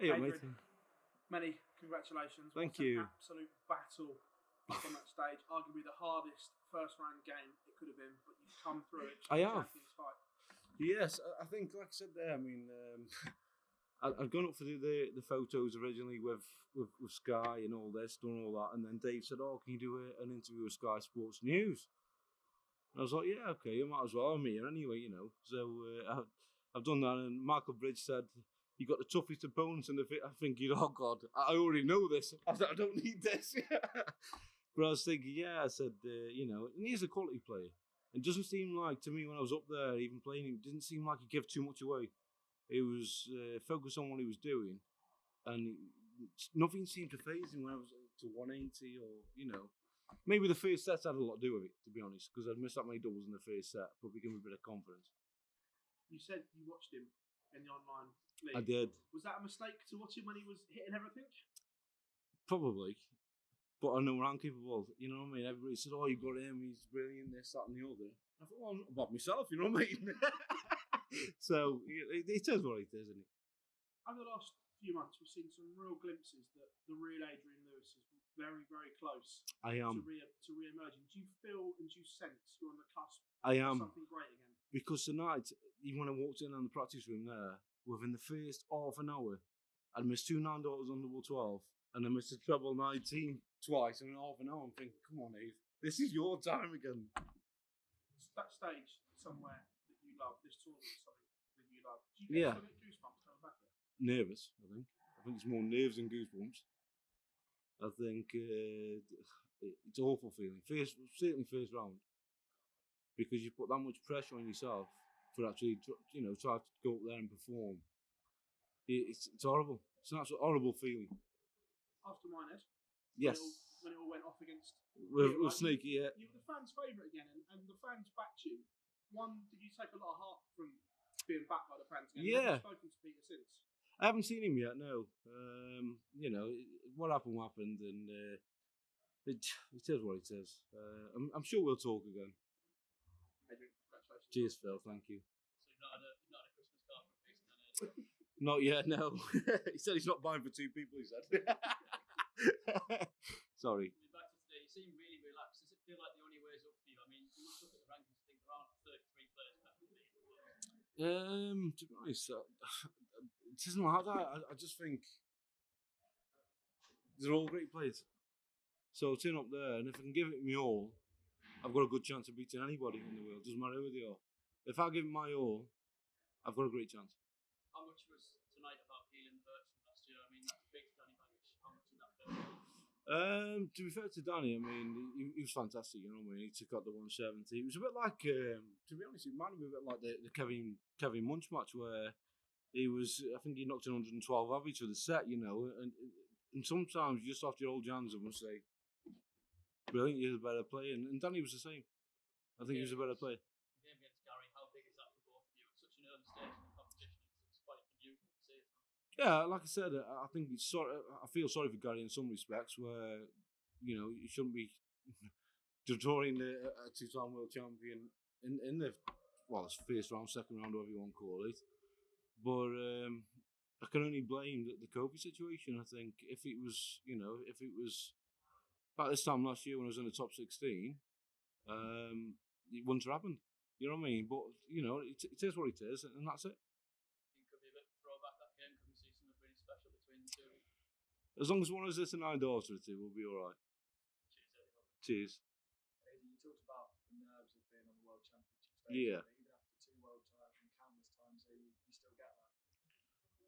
Hey, mate. Adrian, many congratulations. Thank What you. An absolute battle up on that stage. Arguably the hardest first round game it could have been, but you've come through it. I have. Champions fight. Yes, I think, like I said there, I mean, I'd gone up for the photos originally with Sky and all this, done all that, and then Dave said, "Oh, can you do an interview with Sky Sports News?" And I was like, "Yeah, okay, you might as well. I'm here anyway, you know." So I've done that, and Michael Bridge said, "You got the toughest opponents in the fit." I'm thinking, "Oh God, I already know this. I don't need this." But I was thinking, yeah, I said, you know, and he's a quality player. It doesn't seem like, to me, when I was up there, even playing him, it didn't seem like he gave too much away. He was focused on what he was doing, and nothing seemed to faze him when I was to 180 or, you know. Maybe the first set had a lot to do with it, to be honest, because I'd missed that many doubles in the first set, but became a bit of confidence. You said you watched him in the online league. I did. Was that a mistake to watch him when he was hitting everything? Probably. But I know I'm capable. You know what I mean? Everybody said, "Oh, you got him. He's brilliant. This, that, and the other." I thought, "Well, I'm not about myself." You know what I mean? So it is what it is, isn't it? Over the last few months, we've seen some real glimpses that the real Adrian Lewis is very, very close I am. to re-emerging. Do you feel and do you sense you're on the cusp I of am. something great again? Because tonight, even when I walked in on the practice room there, within the first half an hour, I'd missed 2 9-daughters on double 12, and I missed a treble 19 twice in half an hour. I'm thinking, come on, Eve, this is your time again. That stage somewhere that you love, this tournament something that you love. Do you Yeah. get goosebumps coming back here? Nervous, I think. I think it's more nerves than goosebumps. I think it's an awful feeling. Certainly first round. Because you put that much pressure on yourself for actually, you know, try to go up there and perform. It's horrible. It's an absolute horrible feeling. After mine, Ed. Yes. When it all went off against With Sneaky, yeah. You were the fans' favourite again, and the fans backed you. Did you take a lot of heart from being backed by the fans again? Yeah. Have you spoken to Peter since? I haven't seen him yet, no. You know, what happened, and it is what it is. I'm sure we'll talk again. Adrian, congratulations. Cheers, Phil, thank you. So you've not had a Christmas card from Peter then? Not yet, no. He said he's not buying for 2 people, he said. Sorry. Back to today, you seem really relaxed. Does it feel like the only way is up for you? I mean, you look at the rankings, I think there aren't 33 players better than me. To be honest, it isn't like that. I just think they're all great players. So I'll turn up there, and if I can give it my all, I've got a good chance of beating anybody in the world. Doesn't matter who they are. If I give it my all, I've got a great chance. How much was tonight about healing the hurts from last year? I mean, that's big to Danny Baggage. How much did that feel? To be fair to Danny, I mean, he was fantastic, you know what I mean? He took out the 170. It was a bit like, to be honest, it reminded me a bit like the Kevin Munch match where he was, I think he knocked an 112 average for the set, you know, and sometimes you just have to hold your hands up and say, brilliant, you're a better player. And Danny was the same. I think he was a better player. The game against Gary, how big is that for both of you? At such an early stage in the competition, it's quite new to see it. Yeah, like I said, I think I feel sorry for Gary in some respects where, you know, you shouldn't be drawing a 2-time world champion in the, well, it's first round, second round, whatever you want to call it. But I can only blame the COVID situation. I think if it was about this time last year when I was in the top 16, it wouldn't have happened. You know what I mean? But, you know, it is what it is, and that's it. It could be a bit throwback that game. Can we see something really special between the two? As long as one of us hits a 9-daughter or 2, we'll be all right. Cheers, Cheers. You talked about the nerves of being on the World Championship stage. Yeah. Even after 2 world titles and countless times, you still get that.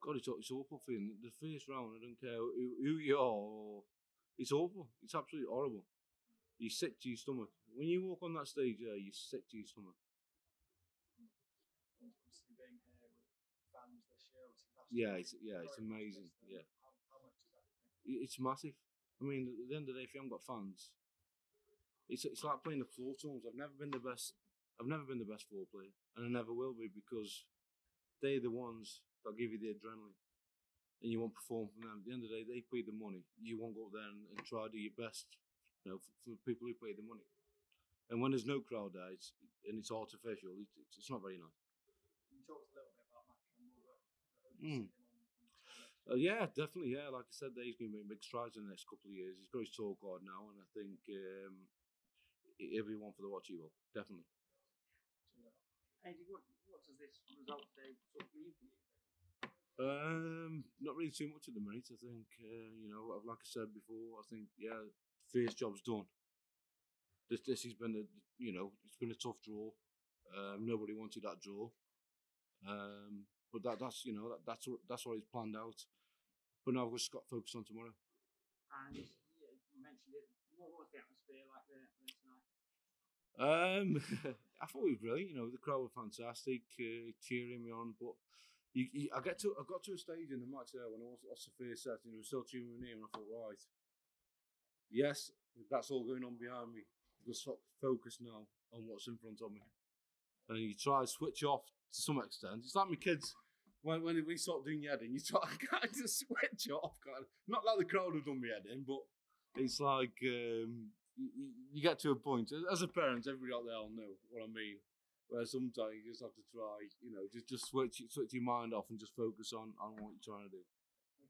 God, it's awful feeling. The first round, I don't care who you are, it's awful. It's absolutely horrible. You're sick to your stomach. When you walk on that stage, you're sick to your stomach. Obviously, being here with fans this year, It's amazing. Yeah. How much does that think? It's massive. I mean, at the end of the day, if you haven't got fans, it's like playing the floor tours. I've never been the best floor player, and I never will be, because they're the ones that give you the adrenaline, and you won't perform from them. At the end of the day, they pay the money. You won't go up there and try to do your best, you know, for people who pay the money. And when there's no crowd there, it's artificial. It's not very nice. You talked a little bit about Matt Campbell, but Yeah, definitely. Yeah, like I said, he's going to make big strides in the next couple of years. He's got his tour card now, and I think everyone for the watch he will definitely. Andy, what does this result today sort of mean for you? Not really too much at the minute. I think like I said before, I think first job's done. This has been it's been a tough draw. Nobody wanted that draw, but that's what he's planned out. But now we've just got focused on tomorrow. And you mentioned it. What was the atmosphere like there tonight? I thought it was brilliant. The crowd were fantastic, cheering me on. But I got to a stage in the match there when I lost the first set, and it was still cheering me, and I thought, right, yes, that's all going on behind me. Just focus now on what's in front of me. And you try to switch off to some extent. It's like my kids. When we start doing heading, you try to kind of switch off. Not like the crowd have done me heading, but it's like you get to a point. As a parent, everybody out there will know what I mean. Where sometimes you just have to try, just switch your mind off and just focus on what you're trying to do.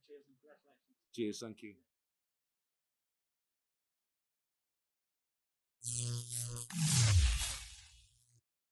Cheers and congratulations. Cheers, thank you.